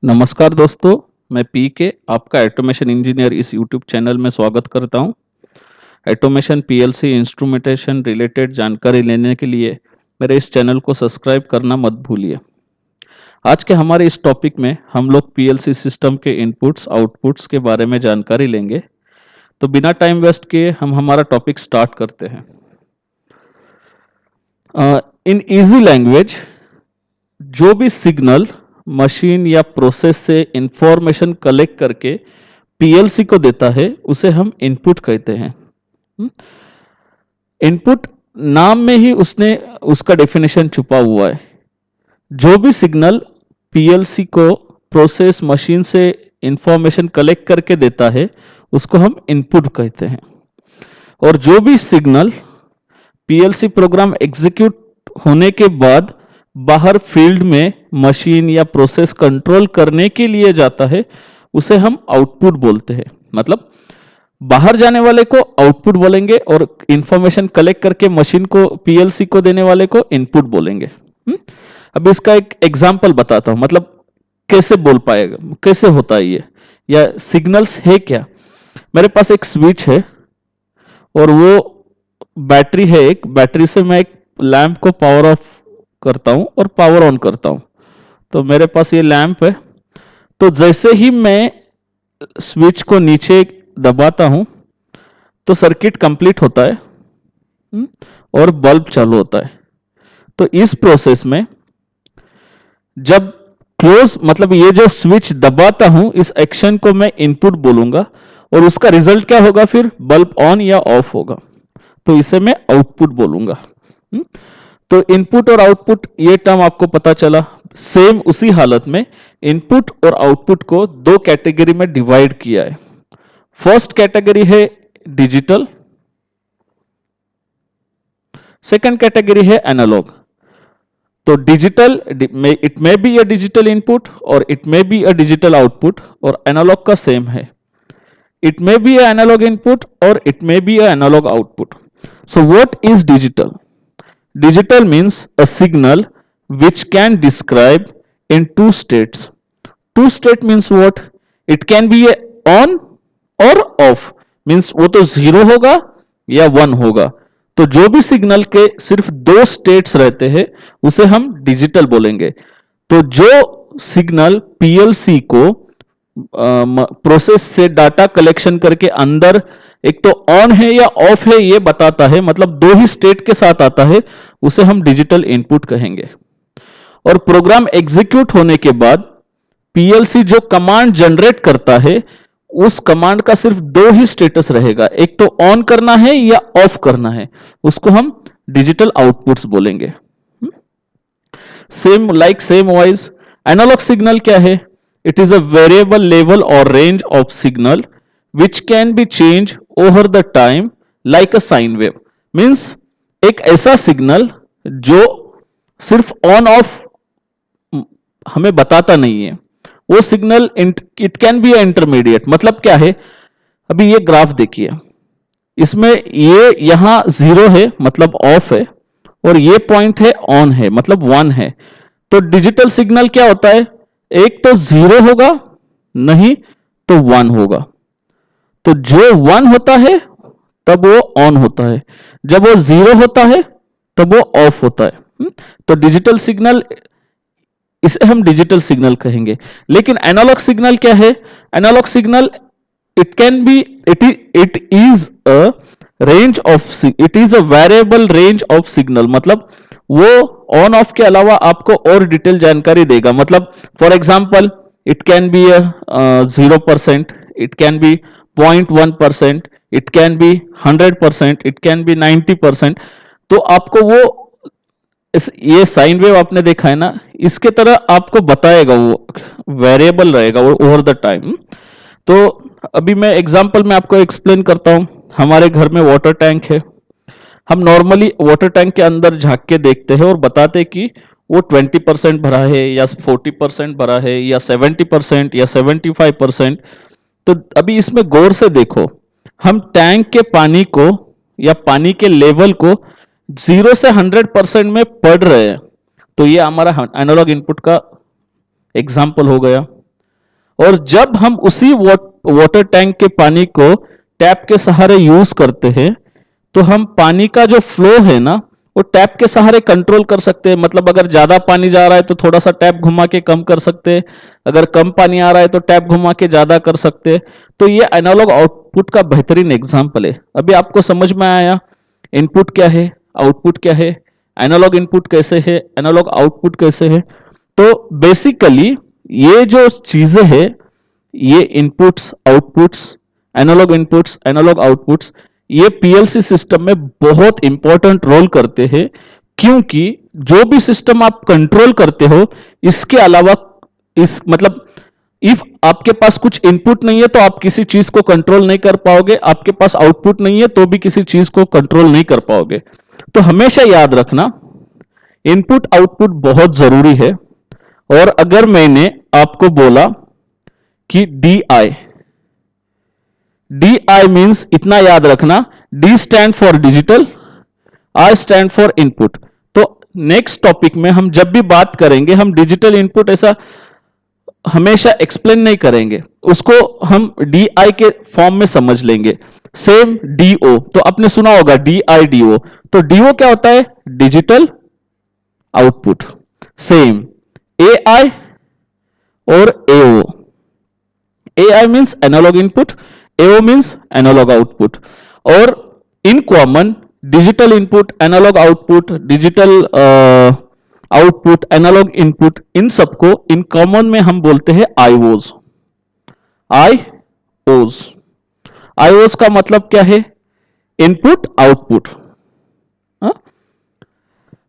नमस्कार दोस्तों, मैं पी के आपका ऑटोमेशन इंजीनियर इस यूट्यूब चैनल में स्वागत करता हूं। ऑटोमेशन पीएलसी इंस्ट्रूमेंटेशन रिलेटेड जानकारी लेने के लिए मेरे इस चैनल को सब्सक्राइब करना मत भूलिए। आज के हमारे इस टॉपिक में हम लोग पीएलसी सिस्टम के इनपुट्स आउटपुट्स के बारे में जानकारी लेंगे। तो बिना टाइम वेस्ट किए हम हमारा टॉपिक स्टार्ट करते हैं। इन इजी लैंग्वेज, जो भी सिग्नल मशीन या प्रोसेस से इंफॉर्मेशन कलेक्ट करके पीएलसी को देता है उसे हम इनपुट कहते हैं। इनपुट नाम में ही उसका डेफिनेशन छुपा हुआ है। जो भी सिग्नल पीएलसी को प्रोसेस मशीन से इंफॉर्मेशन कलेक्ट करके देता है उसको हम इनपुट कहते हैं। और जो भी सिग्नल पीएलसी प्रोग्राम एग्जीक्यूट होने के बाद बाहर फील्ड में मशीन या प्रोसेस कंट्रोल करने के लिए जाता है उसे हम आउटपुट बोलते हैं। मतलब बाहर जाने वाले को आउटपुट बोलेंगे और इंफॉर्मेशन कलेक्ट करके मशीन को पीएलसी को देने वाले को इनपुट बोलेंगे। अब इसका एक एग्जांपल बताता हूं, मतलब कैसे बोल पाएगा, कैसे होता है ये, या सिग्नल्स है क्या। मेरे पास एक स्विच है और वो बैटरी है, एक बैटरी से मैं एक लैंप को पावर ऑफ करता हूं और पावर ऑन करता हूं। तो मेरे पास ये लैंप है, तो जैसे ही मैं स्विच को नीचे दबाता हूं तो सर्किट कंप्लीट होता है और बल्ब चालू होता है। तो इस प्रोसेस में जब क्लोज, मतलब ये जो स्विच दबाता हूं, इस एक्शन को मैं इनपुट बोलूंगा और उसका रिजल्ट क्या होगा, फिर बल्ब ऑन या ऑफ होगा, तो इसे मैं आउटपुट बोलूंगा। तो इनपुट और आउटपुट ये टर्म आपको पता चला। सेम उसी हालत में इनपुट और आउटपुट को दो कैटेगरी में डिवाइड किया है। फर्स्ट कैटेगरी है डिजिटल, सेकंड कैटेगरी है एनालॉग। तो digital, it may be a digital input और it may be a digital output, और एनालॉग का सेम है, it may be a analogue input और it may be a analogue output. So what is digital? Digital means a signal which can describe in two states. Two state means what? It can be a on or off. Means वो तो zero होगा या one होगा। तो जो भी signal के सिर्फ दो स्टेट्स रहते हैं उसे हम डिजिटल बोलेंगे। तो जो सिग्नल पीएलसी को प्रोसेस से डाटा कलेक्शन करके अंदर एक तो ऑन है या ऑफ है ये बताता है, मतलब दो ही स्टेट के साथ आता है, उसे हम डिजिटल इनपुट कहेंगे। और प्रोग्राम एग्जीक्यूट होने के बाद पीएलसी जो कमांड जनरेट करता है उस कमांड का सिर्फ दो ही स्टेटस रहेगा, एक तो ऑन करना है या ऑफ करना है, उसको हम डिजिटल आउटपुट्स बोलेंगे। सेम वाइज एनालॉग सिग्नल क्या है? It is a variable level और range of signal which can be changed over the time like a sine wave. Means एक ऐसा सिग्नल जो सिर्फ ऑन ऑफ हमें बताता नहीं है, वो signal it can B intermediate. मतलब क्या है, अभी ये ग्राफ देखिए, इसमें ये यहां जीरो है मतलब ऑफ है, और ये पॉइंट है ऑन है मतलब वन है। तो डिजिटल सिग्नल क्या होता है, एक तो जीरो होगा, नहीं तो वन होगा। तो जो वन होता है तब वो ऑन होता है, जब वो जीरो होता है तब वो ऑफ होता है। तो डिजिटल सिग्नल, इसे हम डिजिटल सिग्नल कहेंगे। लेकिन एनालॉग सिग्नल क्या है? Analogue signal it can be, it is a range of, it is a variable range of signal. मतलब वो ऑन ऑफ के अलावा आपको और डिटेल जानकारी देगा। मतलब for example it can B 0%, it can B 0.1%, it can B 100%, it can B 90%। तो आपको वो ये साइन वेव आपने देखा है ना, इसके तरह आपको बताएगा, वो वेरिएबल रहेगा वो ओवर द टाइम। तो अभी मैं एग्जांपल में आपको एक्सप्लेन करता हूं। हमारे घर में वाटर टैंक है, हम नॉर्मली वाटर टैंक के अंदर झांक के देखते हैं और बताते हैं कि वो 20% भरा है या 40% भरा है या 70% या 75%। तो अभी इसमें गौर से देखो, हम टैंक के पानी को या पानी के लेवल को 0 से 100% में पढ़ रहे हैं। तो ये हमारा एनालॉग इनपुट का एग्जाम्पल हो गया। और जब हम उसी वाटर टैंक के पानी को टैप के सहारे यूज करते हैं, तो हम पानी का जो फ्लो है ना, वो टैप के सहारे कंट्रोल कर सकते हैं। मतलब अगर ज्यादा पानी जा रहा है तो थोड़ा सा टैप घुमा के कम कर सकते हैं, अगर कम पानी आ रहा है तो टैप घुमा के ज्यादा कर सकते हैं। तो ये एनालॉग आउटपुट का बेहतरीन एग्जाम्पल है। अभी आपको समझ में आया इनपुट क्या है, आउटपुट क्या है, एनालॉग इनपुट कैसे है, एनालॉग आउटपुट कैसे है। तो बेसिकली ये जो चीजें है, ये inputs outputs, analogue inputs analogue outputs, ये पीएलसी सिस्टम में बहुत इंपॉर्टेंट रोल करते हैं। क्योंकि जो भी सिस्टम आप कंट्रोल करते हो, इसके अलावा इस मतलब इफ आपके पास कुछ इनपुट नहीं है तो आप किसी चीज को कंट्रोल नहीं कर पाओगे, आपके पास आउटपुट नहीं है तो भी किसी चीज को कंट्रोल नहीं कर पाओगे। तो हमेशा याद रखना इनपुट आउटपुट बहुत जरूरी है। और अगर मैंने आपको बोला कि डी आई मीन्स, इतना याद रखना, D stand for digital, I stand for input. तो नेक्स्ट टॉपिक में हम जब भी बात करेंगे, हम डिजिटल इनपुट ऐसा हमेशा एक्सप्लेन नहीं करेंगे, उसको हम डी आई के फॉर्म में समझ लेंगे। सेम डीओ, तो आपने सुना होगा डी आई डीओ। तो डीओ क्या होता है? Digital output. Same A I और AO. A I means analogue input, AO means analogue output. और in common digital input, analogue output, digital output, analogue input, इन सबको इन कॉमन में हम बोलते हैं आईओज। आईओज का मतलब क्या है? Input output.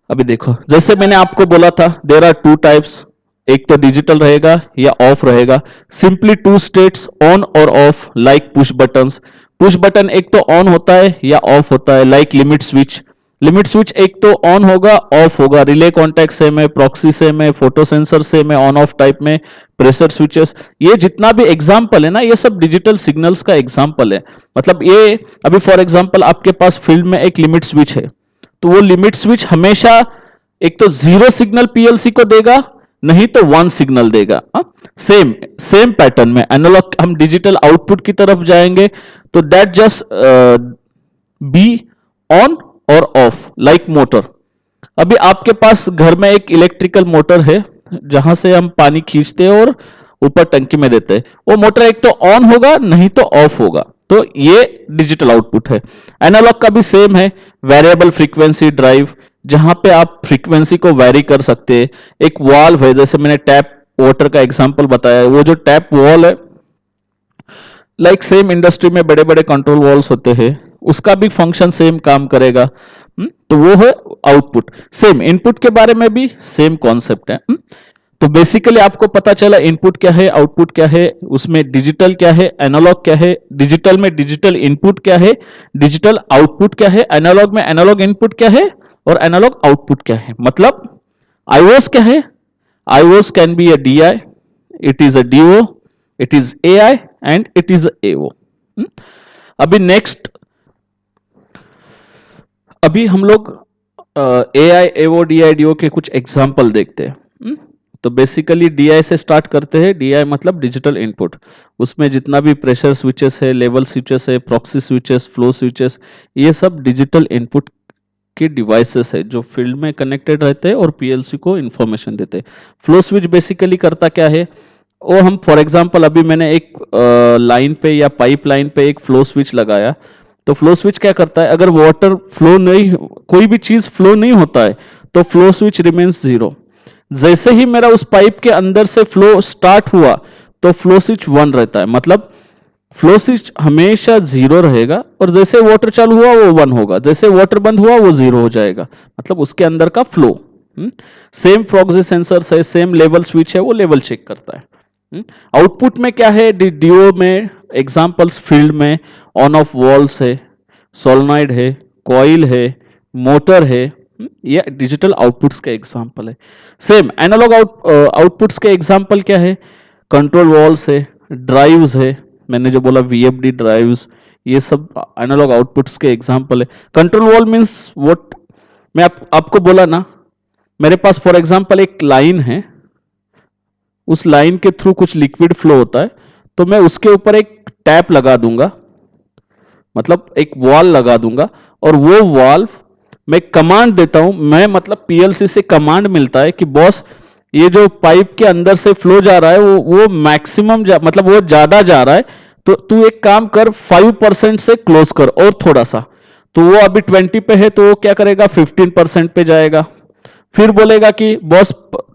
अभी देखो, जैसे मैंने आपको बोला था देयर आर टू टाइप्स, एक तो डिजिटल रहेगा या ऑफ रहेगा। सिंपली टू स्टेट्स, ऑन और of, like push buttons. Push button एक तो ऑन होता है या ऑफ होता है, like limit switch. Limit switch एक तो ऑन होगा, ऑफ होगा। रिले कॉन्टैक्ट सेम है, प्रॉक्सी सेम है, फोटो सेंसर सेम है, ऑन ऑफ टाइप में, प्रेशर स्विचेस। ये जितना भी एग्जाम्पल है ना, ये सब डिजिटल सिग्नल्स का एग्जाम्पल है। मतलब ये अभी फॉर एग्जाम्पल आपके पास फील्ड में एक लिमिट स्विच है, तो वो लिमिट स्विच हमेशा एक तो जीरो सिग्नल पीएलसी को देगा, नहीं तो वन सिग्नल देगा। सेम सेम पैटर्न में एनालॉग हम डिजिटल आउटपुट की तरफ जाएंगे, तो दैट जस्ट बी ऑन और ऑफ, लाइक मोटर। अभी आपके पास घर में एक इलेक्ट्रिकल मोटर है, जहां से हम पानी खींचते हैं और ऊपर टंकी में देते हैं। वो मोटर एक तो ऑन होगा, नहीं तो ऑफ होगा। तो ये डिजिटल आउटपुट है। एनालॉग का भी सेम है, वेरिएबल फ्रीक्वेंसी ड्राइव, जहां पे आप फ्रीक्वेंसी को वेरी कर सकते हैं। एक वाल्व है, जैसे मैंने टैप वाटर का एग्जांपल बताया, वो जो टैप वॉल है, लाइक सेम इंडस्ट्री में बड़े बड़े कंट्रोल वॉल्स होते हैं, उसका भी फंक्शन सेम काम करेगा। तो वो है आउटपुट। सेम इनपुट के बारे में भी सेम कॉन्सेप्ट है। तो बेसिकली आपको पता चला इनपुट क्या है, आउटपुट क्या है, उसमें डिजिटल क्या है, एनालॉग क्या है, डिजिटल में डिजिटल इनपुट क्या है, डिजिटल आउटपुट क्या है, एनालॉग में एनालॉग इनपुट क्या है, और एनालॉग आउटपुट क्या है। मतलब आईओस क्या है? IOs can be a DI, it is a DO, it is AI and it is AO. अभी नेक्स्ट, अभी हम लोग एआई एओ डीआई डीओ के कुछ एग्जांपल देखते हैं। तो बेसिकली डीआई से स्टार्ट करते हैं। डीआई मतलब डिजिटल इनपुट, उसमें जितना भी प्रेशर स्विचेस है, लेवल स्विचेस है, प्रॉक्सी स्विचेस, फ्लो स्विचेस, ये सब डिजिटल इनपुट के डिवाइसेस है जो फील्ड में कनेक्टेड रहते हैं और पीएलसी को इंफॉर्मेशन देते हैं। फ्लो स्विच बेसिकली करता क्या है? वो हम फॉर एग्जांपल अभी मैंने एक लाइन पे या पाइप लाइन पे एक फ्लो स्विच लगाया, तो फ्लो स्विच क्या करता है? अगर वाटर फ्लो नहीं, कोई भी चीज फ्लो नहीं होता है, तो फ्लो स्विच रिमेन्स जीरो। जैसे ही मेरा उस पाइप के अंदर से फ्लो स्टार्ट हुआ, तो फ्लो स्विच वन रहता है। मतलब फ्लो स्विच हमेशा जीरो रहेगा, और जैसे वाटर चालू हुआ वो वन होगा, जैसे वाटर बंद हुआ वो जीरो हो जाएगा। मतलब उसके अंदर का फ्लो। सेम प्रॉक्सी सेंसर है, सेम लेवल स्विच है, वो लेवल चेक करता है। आउटपुट में क्या है? डीओ में एग्जांपल्स फील्ड में ऑन ऑफ वॉल्स है, सोलनॉइड है, कॉइल है, मोटर है। ये डिजिटल आउटपुट्स के एग्जांपल है। सेम एनालॉग आउटपुट्स के एग्जांपल क्या है? कंट्रोल वॉल्स है, ड्राइव्स है, मैंने जो बोला वीएफडी ड्राइव्स, ये सब एनालॉग आउटपुट्स के एग्जांपल है। कंट्रोल वॉल मींस व्हाट, मैं आपको बोला ना, मेरे पास फॉर एग्जांपल एक लाइन है, उस लाइन के थ्रू कुछ लिक्विड फ्लो होता है, तो मैं उसके ऊपर एक टैप लगा दूंगा, मतलब एक वॉल लगा दूंगा, और वो वॉल्व मैं कमांड देता हूं, मैं मतलब पीएलसी से कमांड मिलता है कि बॉस ये जो पाइप के अंदर से फ्लो जा रहा है वो मैक्सिमम मतलब वो ज्यादा जा रहा है, तो तू एक काम कर 5% से क्लोज कर और थोड़ा सा। तो वो अभी 20 पे है, तो वो क्या करेगा 15% पे जाएगा। फिर बोलेगा कि बॉस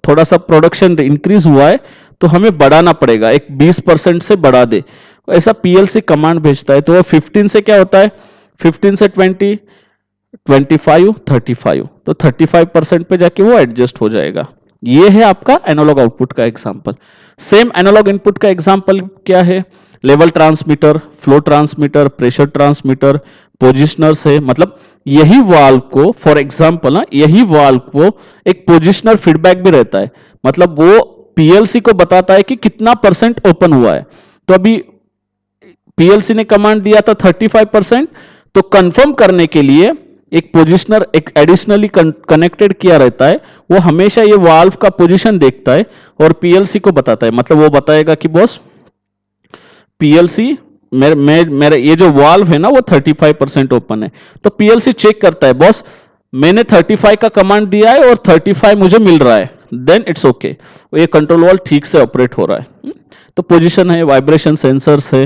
थोड़ा सा प्रोडक्शन इंक्रीज हुआ है, तो हमें बढ़ाना पड़ेगा, एक 20% से बढ़ा दे। ऐसा पीएलसी कमांड भेजता है। तो वो 15 से क्या होता है, 15 से 20, 25, 35, तो 35% पे जाके वो एडजस्ट हो जाएगा। ये है आपका एनालॉग आउटपुट का एग्जांपल। सेम एनालॉग इनपुट का एग्जांपल क्या है, level transmitter, flow transmitter, pressure transmitter, positioners है। मतलब यही वाल्व को, फॉर एग्जांपल ना, यही वाल्व को एक पोजिशनर फीडबैक भी रहता है, मतलब वो पीएलसी को बताता है कि कितना परसेंट ओपन हुआ है। तो अभी पीएलसी ने कमांड दिया था 35%, तो कंफर्म करने के लिए एक पोजिशनर एक एडिशनली कनेक्टेड किया रहता है, वो हमेशा ये वाल्व का पोजीशन देखता है और पीएलसी को बताता है। मतलब वो बताएगा कि बॉस पीएलसी मेरे ये जो वाल्व है ना वो 35% ओपन है। तो पीएलसी चेक करता है, बॉस मैंने 35 का कमांड दिया है और 35 मुझे मिल रहा है, देन इट्स ओके, ये कंट्रोल वाल्व ठीक से ऑपरेट हो रहा है। तो पोजीशन है, वाइब्रेशन सेंसर्स है,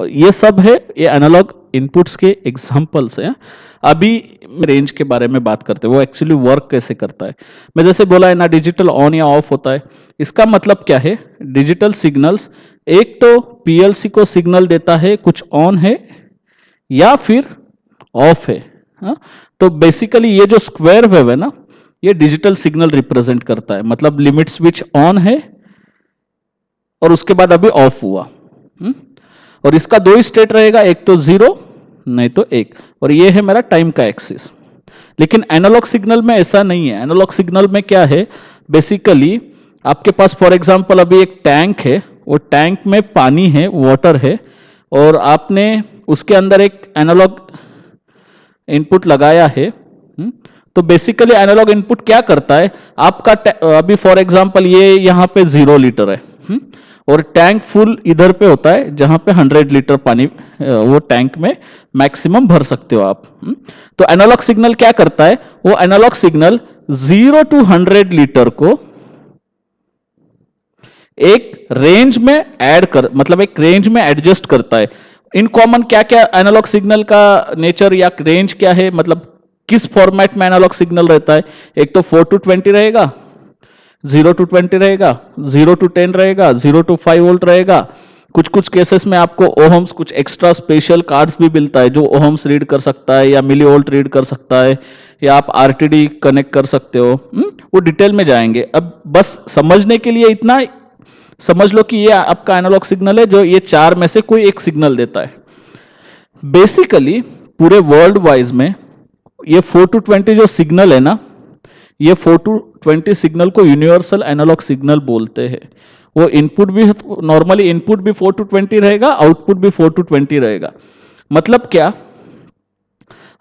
ये सब है, ये एनालॉग इनपुट्स के एग्जांपल्स हैं। अभी रेंज के बारे में बात करते हैं, वो एक्चुअली वर्क कैसे करता है। मैं जैसे बोला है ना, डिजिटल ऑन या ऑफ होता है। इसका मतलब क्या है, डिजिटल सिग्नल्स एक तो पीएलसी को सिग्नल देता है कुछ ऑन है या फिर ऑफ है। हा? तो बेसिकली ये जो स्क्वायर वेव है ना, ये डिजिटल सिग्नल रिप्रेजेंट करता है। मतलब लिमिट स्विच ऑन है और उसके बाद अभी ऑफ हुआ। और इसका दो ही स्टेट रहेगा, एक तो 0 नहीं तो 1, और ये है मेरा टाइम का एक्सिस। लेकिन एनालॉग सिग्नल में ऐसा नहीं है। एनालॉग सिग्नल में क्या है, बेसिकली आपके पास फॉर एग्जांपल अभी एक टैंक है, वो टैंक में पानी है, वाटर है, और आपने उसके अंदर एक एनालॉग इनपुट लगाया है। तो बेसिकली एनालॉग इनपुट क्या करता है, आपका अभी फॉर एग्जांपल ये यहाँ पे 0 लीटर है, और टैंक फुल इधर पे होता है जहां पे 100 लीटर पानी वो टैंक में मैक्सिमम भर सकते हो आप। तो एनालॉग सिग्नल क्या करता है, वो एनालॉग सिग्नल 0 to 100 लीटर को एक रेंज में ऐड कर, मतलब एक रेंज में एडजस्ट करता है। इन कॉमन क्या क्या एनालॉग सिग्नल का नेचर या रेंज क्या है, मतलब किस फॉर्मेट में एनालॉग सिग्नल रहता है। एक तो 4 to 20 रहेगा, 0 to 20 रहेगा, 0 to 10 रहेगा, 0 to 5 वोल्ट रहेगा। कुछ कुछ केसेस में आपको ओहम्स, कुछ एक्स्ट्रा स्पेशल कार्ड्स भी मिलता है जो ओहम्स रीड कर सकता है या मिली वोल्ट रीड कर सकता है, या आप आरटीडी कनेक्ट कर सकते हो। वो डिटेल में जाएंगे। अब बस समझने के लिए इतना समझ लो कि ये आपका एनालॉग सिग्नल है जो ये चार में से कोई एक सिग्नल देता है। बेसिकली पूरे वर्ल्ड वाइज में ये 4 to 20 जो सिग्नल है ना, ये 4 to 20 सिग्नल को यूनिवर्सल एनालॉग सिग्नल बोलते हैं। वो इनपुट भी नॉर्मली इनपुट भी 4 to 20 रहेगा, आउटपुट भी 4 to 20 रहेगा। मतलब क्या,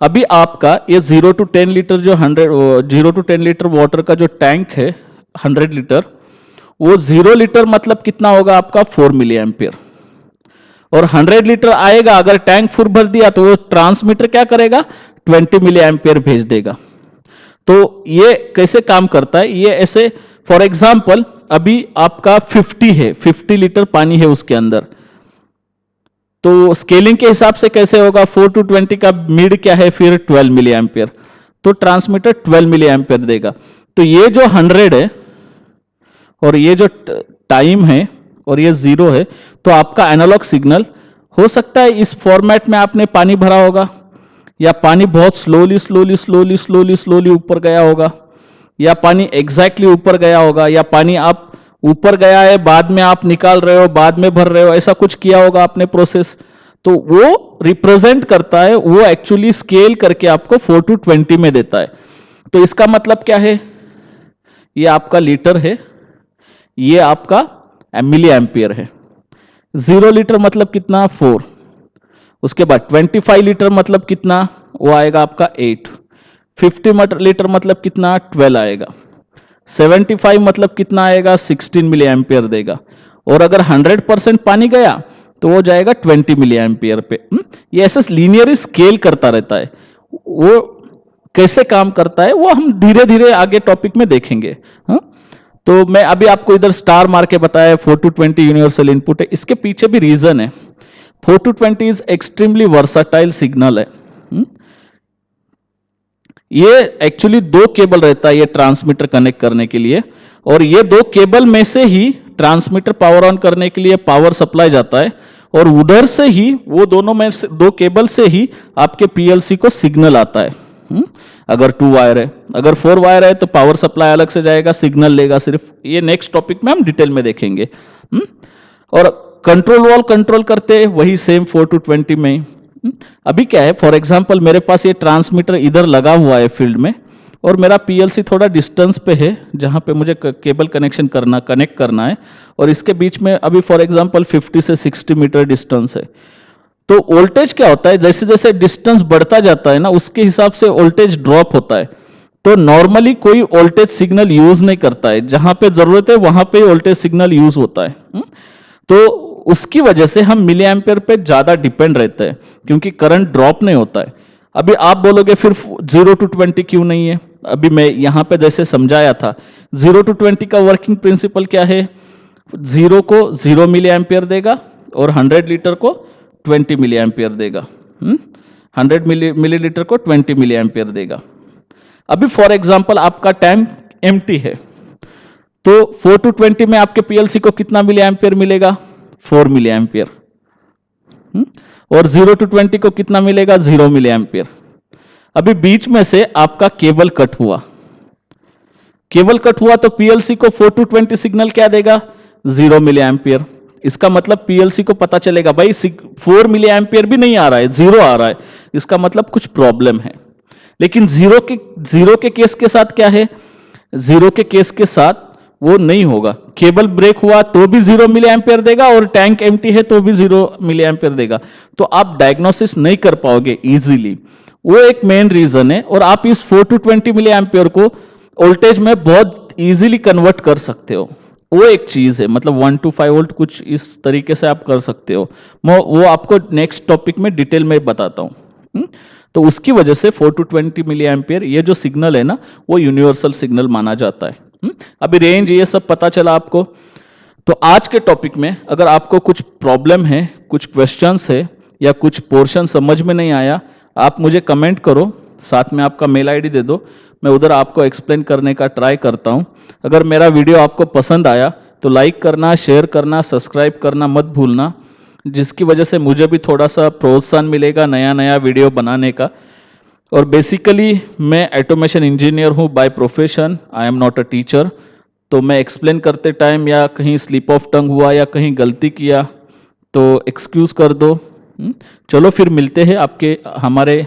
अभी आपका ये 0 to 10 लीटर जो 0 to 10 लीटर वाटर का जो टैंक है 100 लीटर, वो 0 लीटर मतलब कितना होगा आपका 4 मिली एम्पियर, और 100 लीटर आएगा अगर टैंक फुल भर दिया तो वो ट्रांसमीटर क्या करेगा 20 मिली एम्पियर भेज देगा। तो ये कैसे काम करता है, ये ऐसे फॉर एग्जांपल अभी आपका 50 है, 50 लीटर पानी है उसके अंदर, तो स्केलिंग के हिसाब से कैसे होगा, 4 to 20 का मिड क्या है फिर 12 मिली एम्पियर, तो ट्रांसमीटर 12 मिली एम्पियर देगा। तो ये जो 100 है और ये जो टाइम है और ये 0 है, तो आपका एनालॉग सिग्नल हो सकता है इस फॉर्मेट में आपने पानी भरा होगा, या पानी बहुत slowly slowly slowly slowly slowly ऊपर गया होगा, या पानी एग्जैक्टली ऊपर गया होगा, या पानी आप ऊपर गया है बाद में आप निकाल रहे हो, बाद में भर रहे हो, ऐसा कुछ किया होगा आपने प्रोसेस। तो वो रिप्रेजेंट करता है, वो एक्चुअली स्केल करके आपको 4 to 20 में देता है। तो इसका मतलब क्या है, ये आपका लीटर है, ये आपका मिली एम्पियर है। 0 लीटर मतलब कितना 4, उसके बाद 25 लीटर मतलब कितना, वो आएगा आपका 8, 50 लीटर मतलब कितना 12 आएगा। 75 मतलब कितना आएगा, 16 मिली एम्पियर देगा। और अगर 100% पानी गया तो वो जाएगा 20 मिली एम्पियर पे। ये ऐसे लीनियर स्केल करता रहता है। वो कैसे काम करता है वो हम धीरे धीरे आगे टॉपिक में देखेंगे। हाँ, तो मैं अभी आपको इधर स्टार मार के बताया 4 to 20 यूनिवर्सल इनपुट है, इसके पीछे भी रीजन है। 4 to 20 is extremely versatile signal है। ये एक्चुअली दो केबल रहता है ये ट्रांसमीटर कनेक्ट करने के लिए, और ये दो केबल में से ही ट्रांसमीटर पावर ऑन करने के लिए पावर सप्लाई जाता है, और उधर से ही वो दोनों में से दो केबल से ही आपके पीएलसी को सिग्नल आता है। अगर 2 वायर है, अगर 4 वायर है तो पावर सप्लाई अलग से जाएगा, सिग्नल लेगा सिर्फ। ये नेक्स्ट टॉपिक में हम डिटेल में देखेंगे। और कंट्रोल वॉल कंट्रोल करते हैं वही सेम 4 to 20 में। अभी क्या है, फॉर एग्जांपल मेरे पास ये ट्रांसमीटर इधर लगा हुआ है फील्ड में, और मेरा पीएलसी थोड़ा डिस्टेंस पे है जहां पे मुझे केबल कनेक्ट करना है, और इसके बीच में अभी फॉर एग्जांपल 50 से 60 मीटर डिस्टेंस है। तो वोल्टेज क्या होता है, जैसे जैसे डिस्टेंस बढ़ता जाता है ना, उसके हिसाब से वोल्टेज ड्रॉप होता है। तो नॉर्मली कोई वोल्टेज सिग्नल यूज नहीं करता है, जहां पे जरूरत है वहां पे वोल्टेज सिग्नल यूज होता है। तो उसकी वजह से हम मिली एम्पियर पे ज्यादा डिपेंड रहते हैं, क्योंकि करंट ड्रॉप नहीं होता है। अभी आप बोलोगे फिर 0 to 20 क्यों नहीं है? अभी मैं यहां पे जैसे समझाया था, 0 to 20 का वर्किंग प्रिंसिपल क्या है, 0 को 0 मिली एम्पियर देगा और 100 लीटर को 20 मिली एम्पियर देगा। 100 मिलीलीटर को 20 मिली एम्पियर देगा। अभी फॉर एग्जांपल आपका टैंक एम्प्टी है, तो 4 to 20 में आपके पीएलसी को कितना मिली एम्पियर मिलेगा, 4 मिली एम्पियर। और 0 to 20 को कितना मिलेगा, 0 मिली एम्पियर। अभी बीच में से आपका केबल कट हुआ, तो पीएलसी को 4 to 20 सिग्नल क्या देगा, 0 मिली एम्पियर। इसका मतलब पीएलसी को पता चलेगा भाई 4 मिली एम्पियर भी नहीं आ रहा है, 0 आ रहा है, इसका मतलब कुछ प्रॉब्लम है। लेकिन जीरो के केस के साथ क्या है, 0 के केस के साथ वो नहीं होगा। केबल ब्रेक हुआ तो भी 0 मिली एम्पियर देगा, और टैंक एम्प्टी है तो भी 0 मिली एम्पियर देगा। तो आप डायग्नोसिस नहीं कर पाओगे इजीली, वो एक मेन रीजन है। और आप इस 4 to 20 मिली एम्पियर को वोल्टेज में बहुत इजीली कन्वर्ट कर सकते हो, वो एक चीज है। मतलब 1 to 5 वोल्ट कुछ इस तरीके से आप कर सकते हो, वो आपको नेक्स्ट टॉपिक में डिटेल में बताता हूं। तो उसकी वजह से 4 to 20 मिली एम्पियर ये जो सिग्नल है ना, वो यूनिवर्सल सिग्नल माना जाता है। अभी रेंज ये सब पता चला आपको। तो आज के टॉपिक में अगर आपको कुछ प्रॉब्लम है, कुछ क्वेश्चंस है, या कुछ पोर्शन समझ में नहीं आया, आप मुझे कमेंट करो, साथ में आपका मेल आईडी दे दो, मैं उधर आपको एक्सप्लेन करने का ट्राई करता हूं। अगर मेरा वीडियो आपको पसंद आया तो लाइक करना, शेयर करना, सब्सक्राइब करना मत भूलना, जिसकी वजह से मुझे भी थोड़ा सा प्रोत्साहन मिलेगा नया नया वीडियो बनाने का। और बेसिकली मैं ऑटोमेशन इंजीनियर हूँ by profession, I am not a teacher. तो मैं एक्सप्लेन करते टाइम या कहीं स्लिप ऑफ टंग हुआ या कहीं गलती किया तो एक्सक्यूज़ कर दो। चलो फिर मिलते हैं आपके हमारे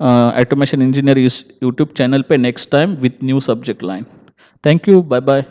ऑटोमेशन इंजीनियर इस यूट्यूब चैनल पे next time with new subject line. Thank you, bye bye.